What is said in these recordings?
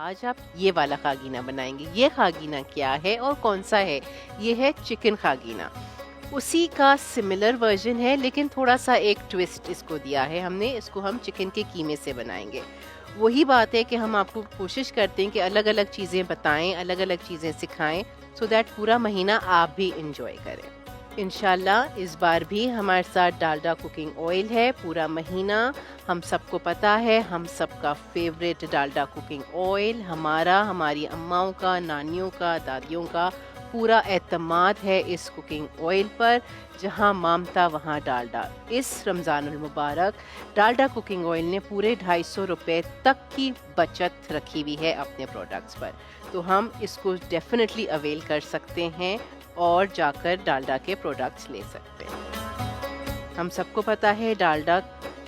आज आप ये वाला खागीना बनाएंगे। ये खागीना क्या है और कौन सा है? ये है चिकन खागीना। उसी का सिमिलर वर्जन है लेकिन थोड़ा सा एक ट्विस्ट इसको दिया है हमने। इसको हम चिकन के कीमे से बनाएंगे। वही बात है कि हम आपको कोशिश करते हैं कि अलग अलग चीज़ें बताएं, अलग अलग चीज़ें सिखाएं, सो दैट पूरा महीना आप भी इंजॉय करें। इंशाल्लाह इस बार भी हमारे साथ डालडा कुकिंग ऑयल है पूरा महीना। हम सबको पता है, हम सबका फेवरेट डालडा कुकिंग ऑयल, हमारा, हमारी अम्माओं का, नानियों का, दादियों का पूरा एतमाद है इस कुकिंग ऑयल पर। जहां मामता वहां डालडा। इस रमज़ानुल मुबारक डालडा कुकिंग ऑयल ने पूरे 250 रुपये तक की बचत रखी हुई है अपने प्रोडक्ट्स पर। तो हम इसको डेफिनेटली अवेल कर सकते हैं और जाकर डालडा के प्रोडक्ट्स ले सकते हैं। हम सबको पता है डालडा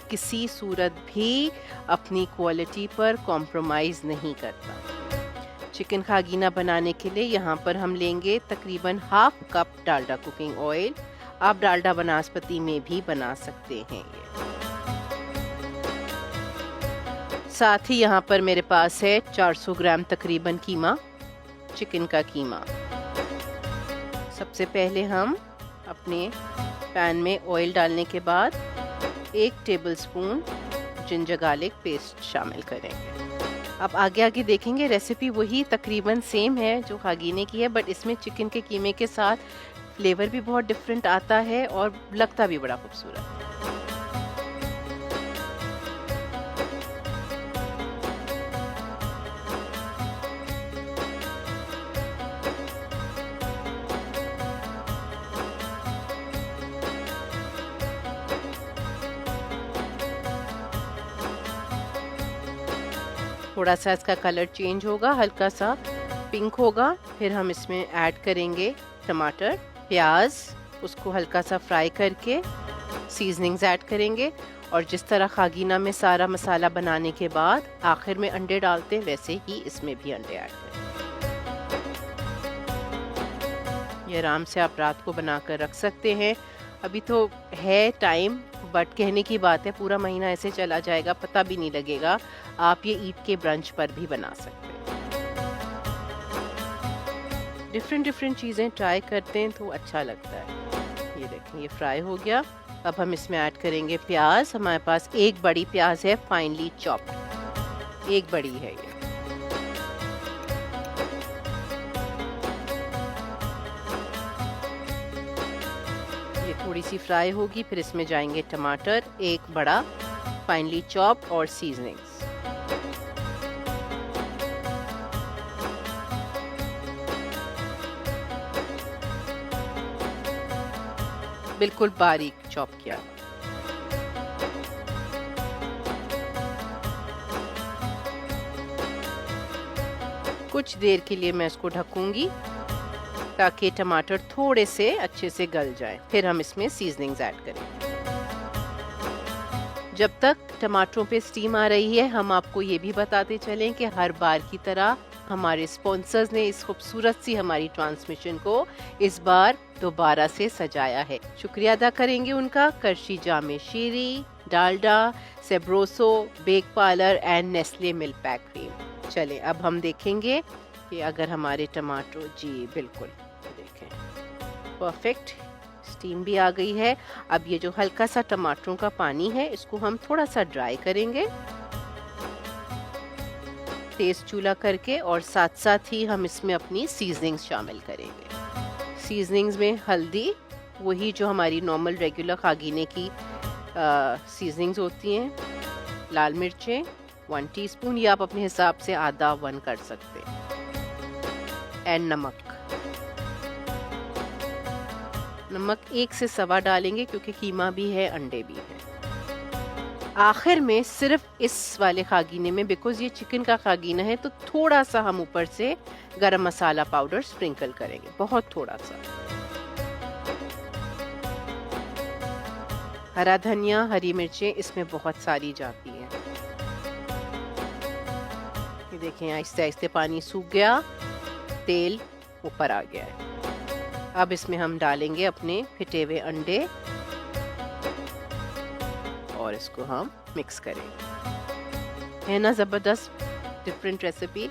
किसी सूरत भी अपनी क्वालिटी पर कॉम्प्रोमाइज़ नहीं करता। चिकन खागीना बनाने के लिए यहाँ पर हम लेंगे तकरीबन half cup Dalda cooking oil. आप डालडा बनास्पति में भी बना सकते हैं ये। साथ ही यहाँ पर मेरे पास है 400 ग्राम तकरीबन कीमा, चिकन का कीमा। सबसे पहले हम अपने पैन में ऑयल डालने के बाद 1 टेबलस्पून जिंजर गार्लिक पेस्ट शामिल करेंगे। अब आगे आगे देखेंगे, रेसिपी वही तकरीबन सेम है जो खागीने की है, बट इसमें चिकन के कीमे के साथ फ्लेवर भी बहुत डिफरेंट आता है और लगता भी बड़ा खूबसूरत है। थोड़ा सा इसका कलर चेंज होगा, हल्का सा पिंक होगा। फिर हम इसमें ऐड करेंगे टमाटर, प्याज, उसको हल्का सा फ्राई करके सीजनिंग्स ऐड करेंगे। और जिस तरह खागीना में सारा मसाला बनाने के बाद आखिर में अंडे डालते हैं, वैसे ही इसमें भी अंडे ऐड करें। ये आराम से आप रात को बनाकर रख सकते हैं। अभी तो है टाइम, बट कहने की बात है पूरा महीना ऐसे चला जाएगा, पता भी नहीं लगेगा। आप ये ईद के ब्रंच पर भी बना सकते हैं। डिफरेंट चीज़ें ट्राई करते हैं तो अच्छा लगता है। ये देखें, ये फ्राई हो गया। अब हम इसमें ऐड करेंगे प्याज। हमारे पास एक बड़ी प्याज है फाइनली चॉप्ड, एक बड़ी है ये। थोड़ी सी फ्राई होगी, फिर इसमें जाएंगे टमाटर, एक बड़ा फाइनली चॉप, और सीजनिंग्स। बिल्कुल बारीक चॉप किया। कुछ देर के लिए मैं इसको ढकूंगी ताकि टमाटर थोड़े से अच्छे से गल जाए। फिर हम इसमें सीजनिंग्स ऐड करेंगे। जब तक टमाटरों पे स्टीम आ रही है, हम आपको ये भी बताते चलें कि हर बार की तरह हमारे स्पॉन्सर्स ने इस खूबसूरत सी हमारी ट्रांसमिशन को इस बार दोबारा से सजाया है। शुक्रिया अदा करेंगे उनका। करशी जामे शीरी, डालडा, सेब्रोसो bake parlour and Nestle milk pack cream. चले अब हम देखेंगे कि अगर हमारे टमाटर, जी बिल्कुल देखें परफेक्ट, स्टीम भी आ गई है। अब ये जो हल्का सा टमाटरों का पानी है, इसको हम थोड़ा सा ड्राई करेंगे तेज चूल्हा करके, और साथ साथ ही हम इसमें अपनी सीजनिंग्स शामिल करेंगे। सीजनिंग्स में हल्दी, वही जो हमारी नॉर्मल रेगुलर खागीने की सीजनिंग्स होती हैं, लाल मिर्चें 1 टीस्पून, या आप अपने हिसाब से आधा 1 कर सकते हैं, एंड नमक 1 से 1.25 डालेंगे क्योंकि कीमा भी है, अंडे भी है। आखिर में सिर्फ इस वाले खागीने में, बिकॉज ये चिकन का खागीना है, तो थोड़ा सा हम ऊपर से गरम मसाला पाउडर स्प्रिंकल करेंगे, बहुत थोड़ा सा। हरा धनिया, हरी मिर्चें इसमें बहुत सारी जाती हैं। ये देखें आहिस्ते आहिस्ते पानी सूख गया, तेल ऊपर आ गया है। अब इसमें हम डालेंगे अपने फिटे हुए अंडे और इसको हम मिक्स करेंगे। है ना ज़बरदस्त, डिफरेंट रेसिपी,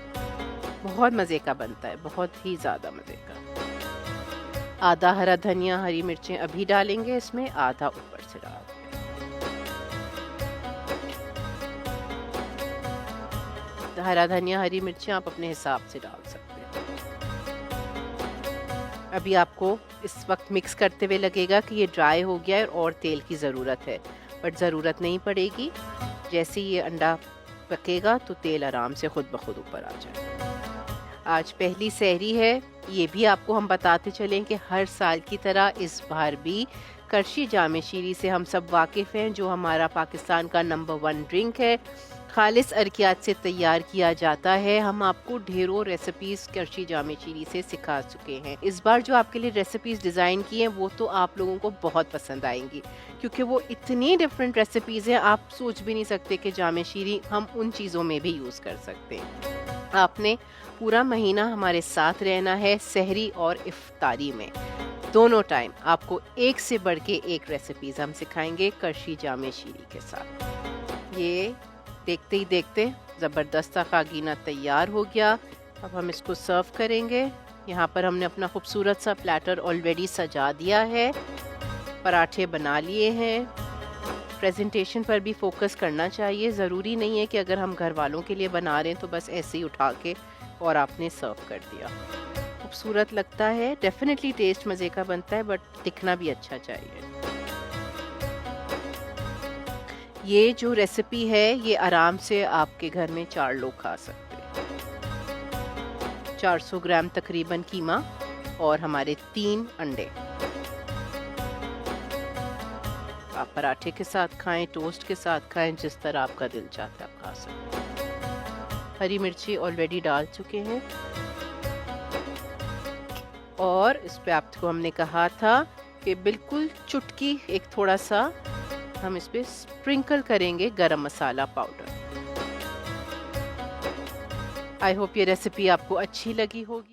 बहुत मज़े का बनता है, बहुत ही ज़्यादा मज़े का। आधा हरा धनिया, हरी मिर्चें अभी डालेंगे इसमें, आधा ऊपर से डाल देंगे। हरा धनिया, हरी मिर्चें आप अपने हिसाब से डाल सकते हैं। अभी आपको इस वक्त मिक्स करते हुए लगेगा कि ये ड्राई हो गया है और तेल की ज़रूरत है, बट ज़रूरत नहीं पड़ेगी। जैसे ही ये अंडा पकेगा तो तेल आराम से खुद ब खुद ऊपर आ जाएगा। आज पहली सहरी है, ये भी आपको हम बताते चलें कि हर साल की तरह इस बार भी करशी जामे शीरी से हम सब वाकिफ़ हैं, जो हमारा पाकिस्तान का नंबर 1 ड्रिंक है। खालिस अरकियात से तैयार किया जाता है। हम आपको ढेरों रेसिपीज़ करशी जामे शीरी से सिखा चुके हैं। इस बार जो आपके लिए रेसिपीज़ डिज़ाइन की हैं वो तो आप लोगों को बहुत पसंद आएंगी, क्योंकि वो इतनी डिफरेंट रेसिपीज़ हैं, आप सोच भी नहीं सकते कि जामे शीरी हम उन चीज़ों में भी यूज़ कर सकते हैं। आपने पूरा महीना हमारे साथ रहना है, सहरी और इफ्तारी में दोनों टाइम आपको एक से बढ़ के एक रेसिपीज़ हम सिखाएंगे करशी जामे शीरी के साथ। ये देखते ही देखते ज़बरदस्त खागीना तैयार हो गया। अब हम इसको सर्व करेंगे। यहाँ पर हमने अपना खूबसूरत सा प्लेटर ऑलरेडी सजा दिया है, पराठे बना लिए हैं। प्रेजेंटेशन पर भी फोकस करना चाहिए, ज़रूरी नहीं है कि अगर हम घर वालों के लिए बना रहे हैं तो बस ऐसे ही उठा के और आपने सर्व कर दिया। खूबसूरत लगता है, डेफिनेटली टेस्ट मज़े का बनता है, बट दिखना भी अच्छा चाहिए। ये जो रेसिपी है ये आराम से आपके घर में 4 लोग खा सकते हैं। 400 ग्राम तकरीबन कीमा और हमारे 3 अंडे। आप पराठे के साथ खाएं, टोस्ट के साथ खाएं, जिस तरह आपका दिल चाहता है आप खा सकते हैं। हरी मिर्ची ऑलरेडी डाल चुके हैं और इस पे आपको हमने कहा था कि बिल्कुल चुटकी एक थोड़ा सा हम इस पे स्प्रिंकल करेंगे गरम मसाला पाउडर। आई होप ये रेसिपी आपको अच्छी लगी होगी।